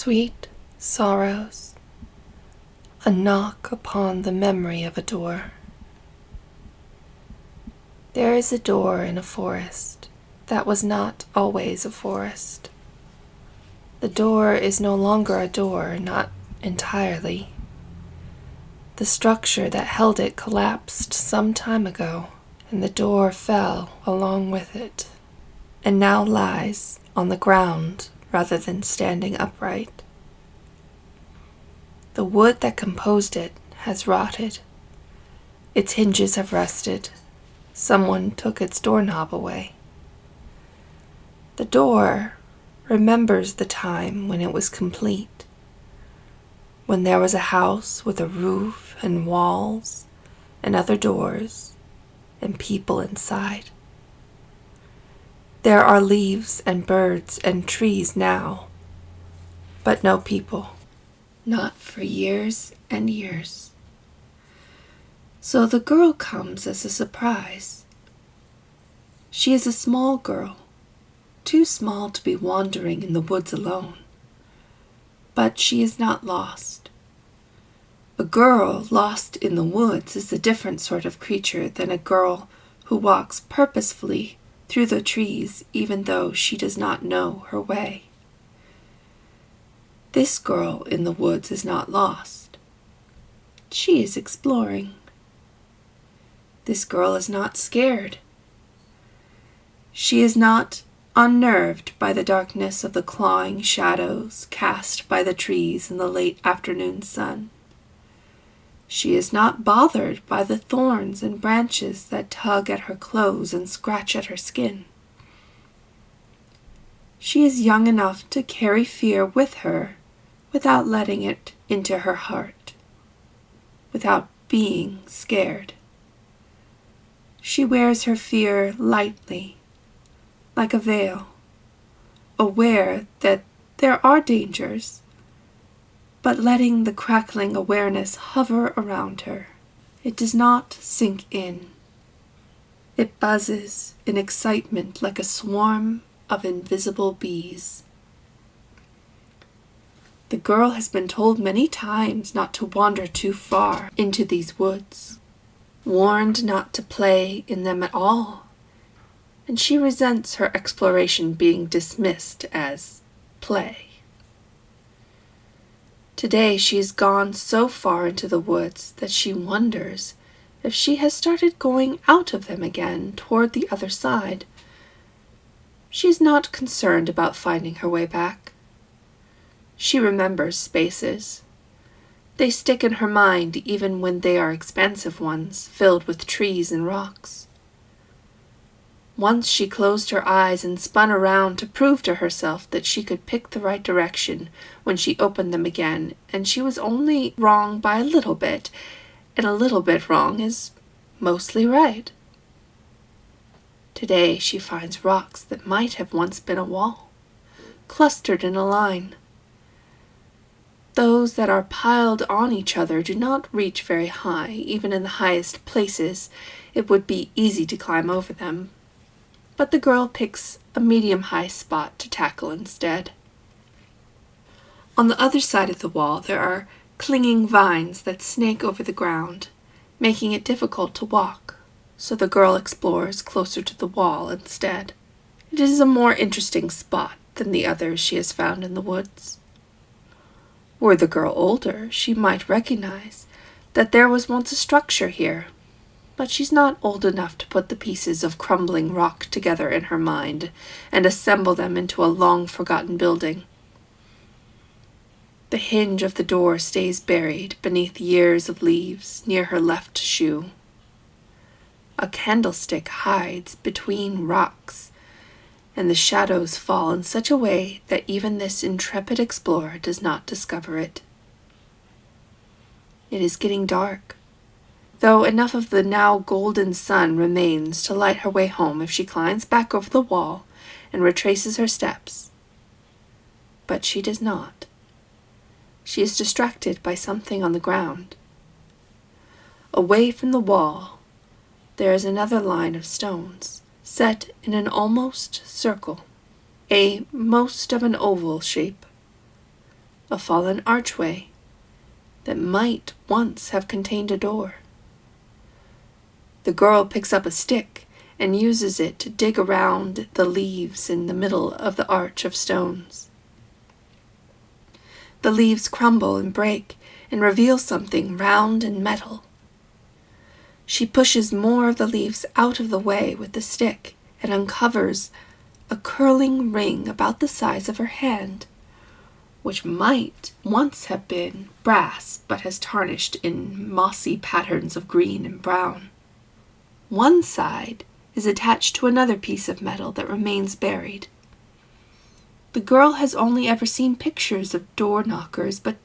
Sweet sorrows, a knock upon the memory of a door. There is a door in a forest that was not always a forest. The door is no longer a door, not entirely. The structure that held it collapsed some time ago, and the door fell along with it, and now lies on the ground rather than standing upright. The wood that composed it has rotted. Its hinges have rusted. Someone took its doorknob away. The door remembers the time when it was complete, when there was a house with a roof and walls and other doors and people inside. There are leaves and birds and trees now, but no people, not for years and years. So the girl comes as a surprise. She is a small girl, too small to be wandering in the woods alone. But she is not lost. A girl lost in the woods is a different sort of creature than a girl who walks purposefully through the trees even though she does not know her way. This girl in the woods is not lost. She is exploring. This girl is not scared. She is not unnerved by the darkness of the clawing shadows cast by the trees in the late afternoon sun. She is not bothered by the thorns and branches that tug at her clothes and scratch at her skin. She is young enough to carry fear with her without letting it into her heart, without being scared. She wears her fear lightly, like a veil, aware that there are dangers, but letting the crackling awareness hover around her. It does not sink in. It buzzes in excitement like a swarm of invisible bees. The girl has been told many times not to wander too far into these woods, warned not to play in them at all, and she resents her exploration being dismissed as play. Today she has gone so far into the woods that she wonders if she has started going out of them again toward the other side. She is not concerned about finding her way back. She remembers spaces. They stick in her mind even when they are expansive ones, filled with trees and rocks. Once she closed her eyes and spun around to prove to herself that she could pick the right direction when she opened them again, and she was only wrong by a little bit, and a little bit wrong is mostly right. Today she finds rocks that might have once been a wall, clustered in a line. Those that are piled on each other do not reach very high. Even in the highest places, it would be easy to climb over them. But the girl picks a medium-high spot to tackle instead. On the other side of the wall, there are clinging vines that snake over the ground, making it difficult to walk, so the girl explores closer to the wall instead. It is a more interesting spot than the others she has found in the woods. Were the girl older, she might recognize that there was once a structure here, but she's not old enough to put the pieces of crumbling rock together in her mind and assemble them into a long-forgotten building. The hinge of the door stays buried beneath years of leaves near her left shoe. A candlestick hides between rocks, and the shadows fall in such a way that even this intrepid explorer does not discover it. It is getting dark, though enough of the now golden sun remains to light her way home if she climbs back over the wall and retraces her steps. But she does not. She is distracted by something on the ground. Away from the wall, there is another line of stones, set in an almost circle, a most of an oval shape. a fallen archway that might once have contained a door. The girl picks up a stick and uses it to dig around the leaves in the middle of the arch of stones. The leaves crumble and break and reveal something round and metal. She pushes more of the leaves out of the way with the stick and uncovers a curling ring about the size of her hand, which might once have been brass but has tarnished in mossy patterns of green and brown. One side is attached to another piece of metal that remains buried. The girl has only ever seen pictures of door knockers, but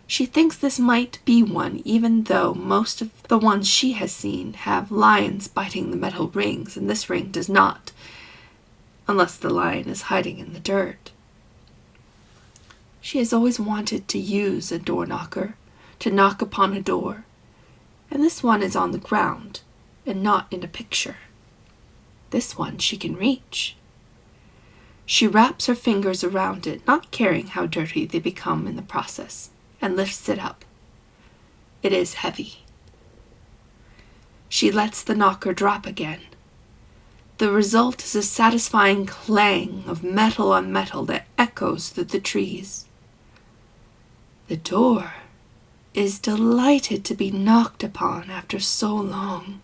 she thinks this might be one, even though most of the ones she has seen have lions biting the metal rings, and this ring does not, unless the lion is hiding in the dirt. She has always wanted to use a door knocker, to knock upon a door, and this one is on the ground and not in a picture. This one she can reach. She wraps her fingers around it, not caring how dirty they become in the process, and lifts it up. It is heavy. She lets the knocker drop again. The result is a satisfying clang of metal on metal that echoes through the trees. The door is delighted to be knocked upon after so long.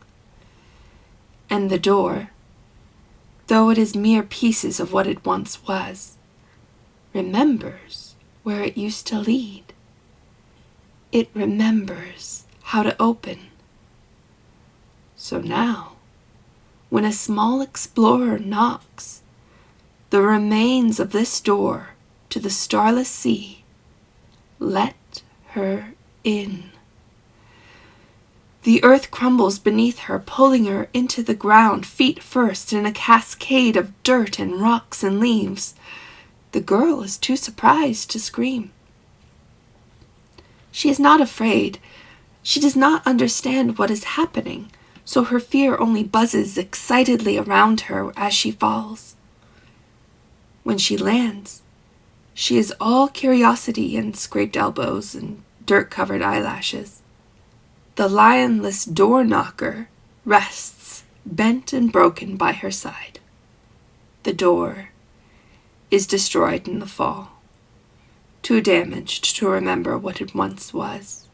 And the door, though it is mere pieces of what it once was, remembers where it used to lead. It remembers how to open. So now, when a small explorer knocks, the remains of this door to the Starless Sea, let her in. The earth crumbles beneath her, pulling her into the ground, feet first, in a cascade of dirt and rocks and leaves. The girl is too surprised to scream. She is not afraid. She does not understand what is happening, so her fear only buzzes excitedly around her as she falls. When she lands, she is all curiosity and scraped elbows and dirt-covered eyelashes. The lionless door knocker rests, bent and broken, by her side. The door is destroyed in the fall, too damaged to remember what it once was.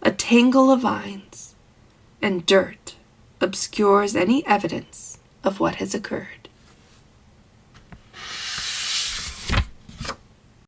A tangle of vines and dirt obscures any evidence of what has occurred.